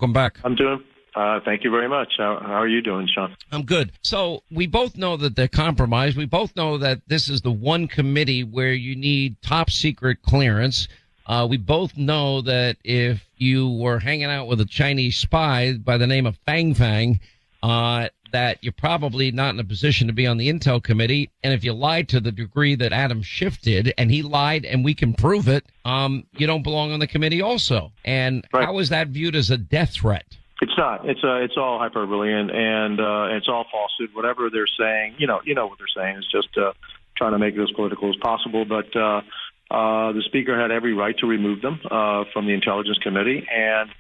Welcome back. I'm doing. Thank you very much. How are you doing, Sean? I'm good. So we both know that they're compromised. We both know that this is the one committee where you need top secret clearance. We both know that if you were hanging out with a Chinese spy by the name of Fang Fang, that you're probably not in a position to be on the Intel committee. And if you lied to the degree that Adam Schiff did, and he lied and we can prove it, you don't belong on the committee also. And right. How is that viewed as a death threat? It's not. It's all hyperbole and it's all falsehood. Whatever they're saying, you know what they're saying is just trying to make it as political as possible. But the speaker had every right to remove them from the Intelligence Committee. And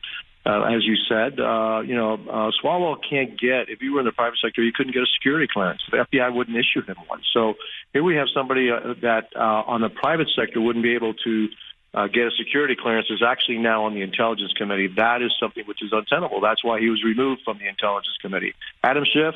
as you said, Swalwell can't get. If you were in the private sector, you couldn't get a security clearance. The FBI wouldn't issue him one. So here we have somebody that on the private sector wouldn't be able to get a security clearance is actually now on the Intelligence Committee. That is something which is untenable. That's why he was removed from the Intelligence Committee. Adam Schiff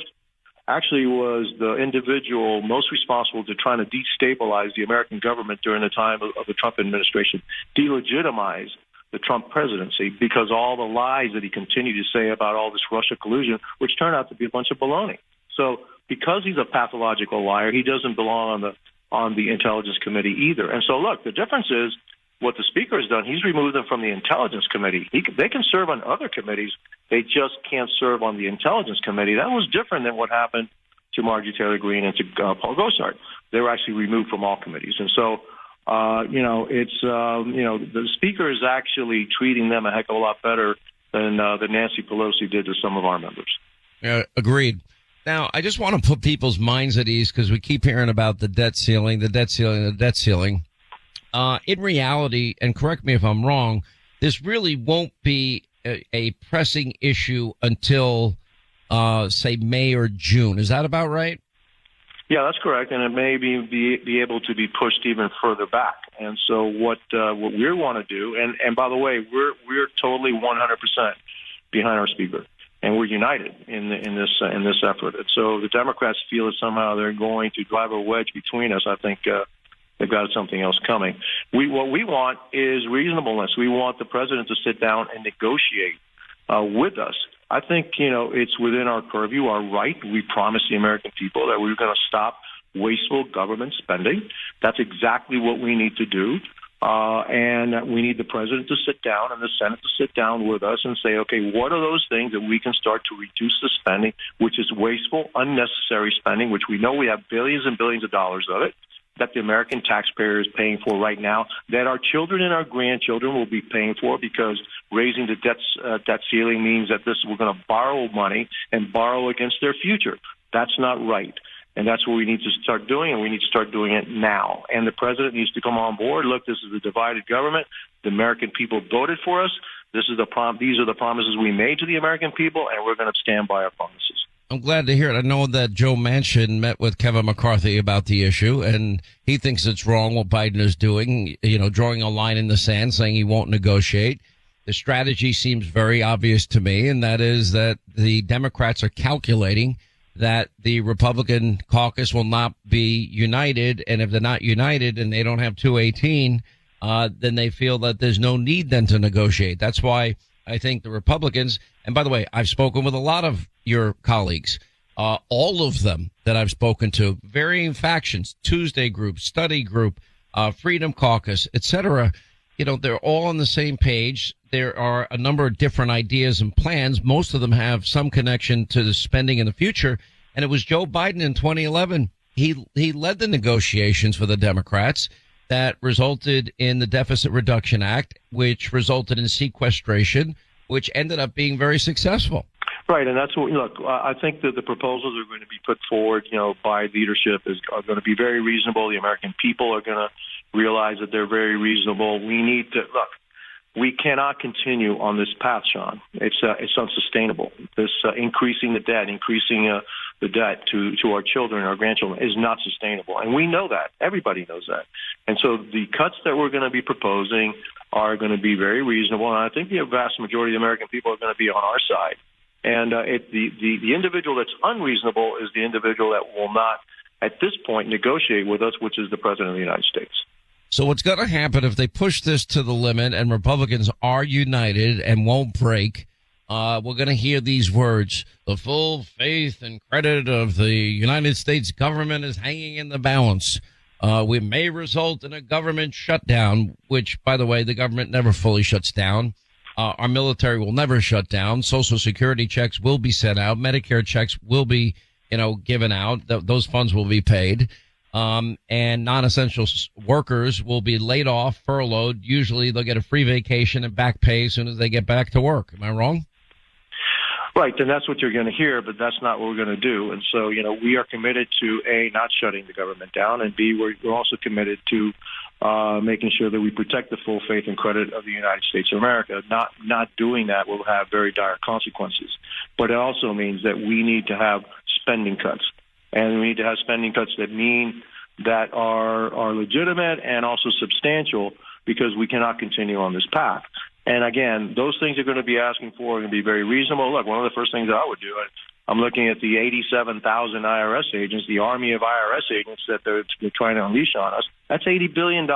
actually was the individual most responsible to trying to destabilize the American government during the time of the Trump administration, delegitimize the Trump presidency because all the lies that he continued to say about all this Russia collusion, which turned out to be a bunch of baloney. So because he's a pathological liar, he doesn't belong on the Intelligence Committee either. And so, look, the difference is what the speaker has done. He's removed them from the Intelligence Committee. They can serve on other committees. They just can't serve on the Intelligence Committee. That was different than what happened to Marjorie Taylor Greene and to Paul Gosar. They were actually removed from all committees. And so, the speaker is actually treating them a heck of a lot better than Nancy Pelosi did to some of our members. Agreed. Now, I just want to put people's minds at ease because we keep hearing about the debt ceiling, the debt ceiling, the debt ceiling. In reality, and correct me if I'm wrong, this really won't be a pressing issue until, say, May or June. Is that about right? Yeah, that's correct, and it may be able to be pushed even further back. And so what we want to do, and by the way, we're totally 100% behind our speaker, and we're united in this effort. And so the Democrats feel that somehow they're going to drive a wedge between us. I think they've got something else coming. What we want is reasonableness. We want the president to sit down and negotiate with us. I think, it's within our purview, our right. We promised the American people that we were going to stop wasteful government spending. That's exactly what we need to do. And we need the president to sit down and the Senate to sit down with us and say, okay, what are those things that we can start to reduce the spending, which is wasteful, unnecessary spending, which we know we have billions and billions of dollars of it, that the American taxpayer is paying for right now, that our children and our grandchildren will be paying for because raising the debt ceiling means that we're going to borrow money and borrow against their future. That's not right. And that's what we need to start doing, and we need to start doing it now. And the president needs to come on board. Look, this is a divided government. The American people voted for us. These are the promises we made to the American people, and we're going to stand by our promises. I'm glad to hear it. I know that Joe Manchin met with Kevin McCarthy about the issue, and he thinks it's wrong what Biden is doing, drawing a line in the sand, saying he won't negotiate. The strategy seems very obvious to me, and that is that the Democrats are calculating that the Republican caucus will not be united, and if they're not united and they don't have 218, then they feel that there's no need then to negotiate. That's why I think the Republicans, and by the way, I've spoken with a lot of your colleagues, all of them that I've spoken to, varying factions, Tuesday Group, Study Group, Freedom Caucus, etc. They're all on the same page. There are a number of different ideas and plans. Most of them have some connection to the spending in the future. And it was Joe Biden in 2011. He led the negotiations for the Democrats that resulted in the Deficit Reduction Act, which resulted in sequestration, which ended up being very successful. Right, and that's what, look, I think that the proposals are going to be put forward, by leadership are going to be very reasonable. The American people are going to realize that they're very reasonable. We need to, look, we cannot continue on this path, Sean. It's unsustainable. This increasing the debt to our children, our grandchildren is not sustainable. And we know that. Everybody knows that. And so the cuts that we're going to be proposing are going to be very reasonable. And I think the vast majority of the American people are going to be on our side. And the individual that's unreasonable is the individual that will not, at this point, negotiate with us, which is the President of the United States. So what's going to happen if they push this to the limit and Republicans are united and won't break? we're going to hear these words. The full faith and credit of the United States government is hanging in the balance. We may result in a government shutdown, which, by the way, the government never fully shuts down. Our military will never shut down. Social Security checks will be sent out. Medicare checks will be, given out. Those funds will be paid. And non-essential workers will be laid off, furloughed. Usually they'll get a free vacation and back pay as soon as they get back to work. Am I wrong? Right, and that's what you're going to hear, but that's not what we're going to do. And so, we are committed to, A, not shutting the government down, and B, we're also committed to making sure that we protect the full faith and credit of the United States of America. Not doing that will have very dire consequences. But it also means that we need to have spending cuts, and we need to have spending cuts that mean that are legitimate and also substantial, because we cannot continue on this path. And again, those things are going to be asking for are going to be very reasonable. Look, one of the first things I would do, I'm looking at the 87,000 IRS agents, the army of IRS agents that they're trying to unleash on us. That's $80 billion.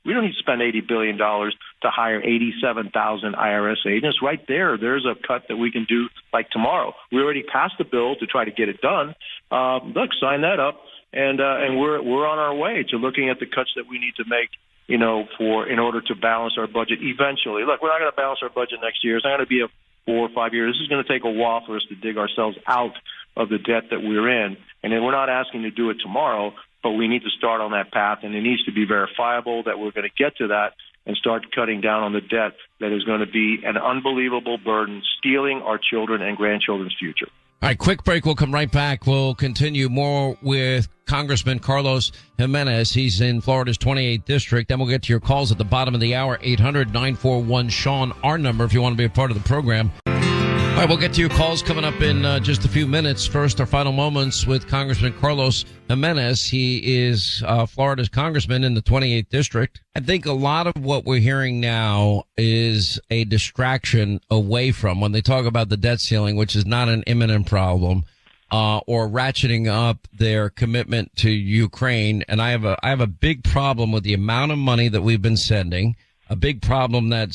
We don't need to spend $80 billion to hire 87,000 IRS agents. Right there's a cut that we can do like tomorrow. We already passed the bill to try to get it done. Look, sign that up, and we're on our way to looking at the cuts that we need to make, in order to balance our budget eventually. Look, we're not going to balance our budget next year. It's not going to be a 4 or 5 years. This is going to take a while for us to dig ourselves out of the debt that we're in. And then we're not asking to do it tomorrow, but we need to start on that path, and it needs to be verifiable that we're going to get to that and start cutting down on the debt that is going to be an unbelievable burden, stealing our children and grandchildren's future. All right, quick break. We'll come right back. We'll continue more with Congressman Carlos Gimenez. He's in Florida's 28th district. Then we'll get to your calls at the bottom of the hour, 800-941-SEAN, our number if you want to be a part of the program. All right, we'll get to your calls coming up in just a few minutes. First, our final moments with Congressman Carlos Gimenez. He is Florida's congressman in the 28th district. I think a lot of what we're hearing now is a distraction away from when they talk about the debt ceiling, which is not an imminent problem, or ratcheting up their commitment to Ukraine. And I have a big problem with the amount of money that we've been sending, a big problem that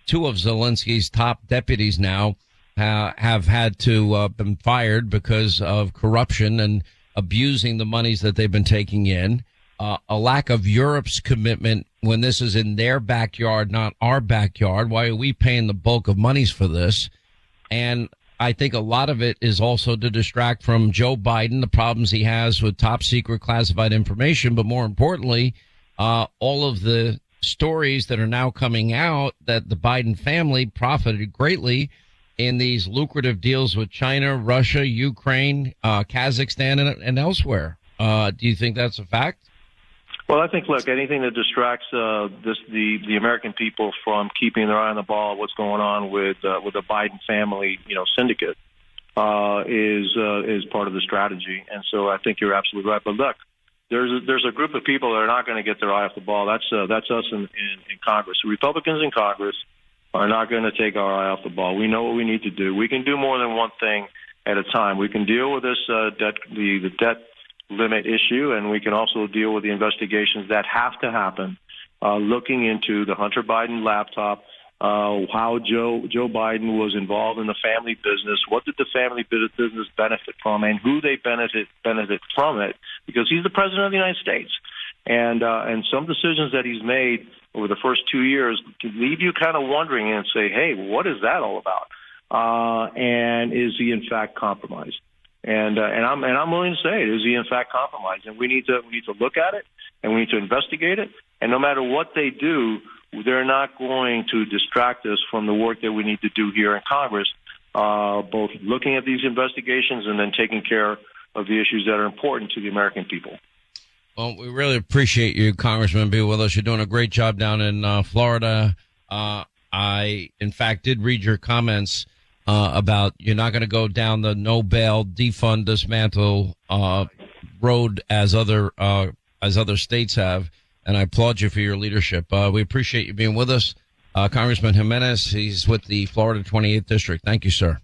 two of Zelensky's top deputies now have had to been fired because of corruption and abusing the monies that they've been taking in. A lack of Europe's commitment when this is in their backyard, not our backyard. Why are we paying the bulk of monies for this? And I think a lot of it is also to distract from Joe Biden, the problems he has with top secret classified information, but more importantly, all of the stories that are now coming out that the Biden family profited greatly in these lucrative deals with China, Russia, Ukraine, Kazakhstan, and elsewhere. Do you think that's a fact? Well, I think, look, anything that distracts the American people from keeping their eye on the ball, what's going on with the Biden family, syndicate, is part of the strategy. And so I think you're absolutely right. But look, there's a group of people that are not going to get their eye off the ball. That's us in Congress. The Republicans in Congress are not going to take our eye off the ball. We know what we need to do. We can do more than one thing at a time. We can deal with this the debt limit issue, and we can also deal with the investigations that have to happen, looking into the Hunter Biden laptop, how Joe Biden was involved in the family business, what did the family business benefit from, and who they benefit from it, because he's the president of the United States. And some decisions that he's made over the first 2 years can leave you kind of wondering and say, hey, what is that all about? And is he in fact compromised? And I'm willing to say it. Is he in fact compromised? And we need to look at it, and we need to investigate it. And no matter what they do, they're not going to distract us from the work that we need to do here in Congress, both looking at these investigations and then taking care of the issues that are important to the American people. Well, we really appreciate you, Congressman, being with us. You're doing a great job down in Florida. I, in fact, did read your comments about you're not going to go down the no bail, defund, dismantle road as other states have, and I applaud you for your leadership. We appreciate you being with us, Congressman Gimenez. He's with the Florida 28th District. Thank you, sir.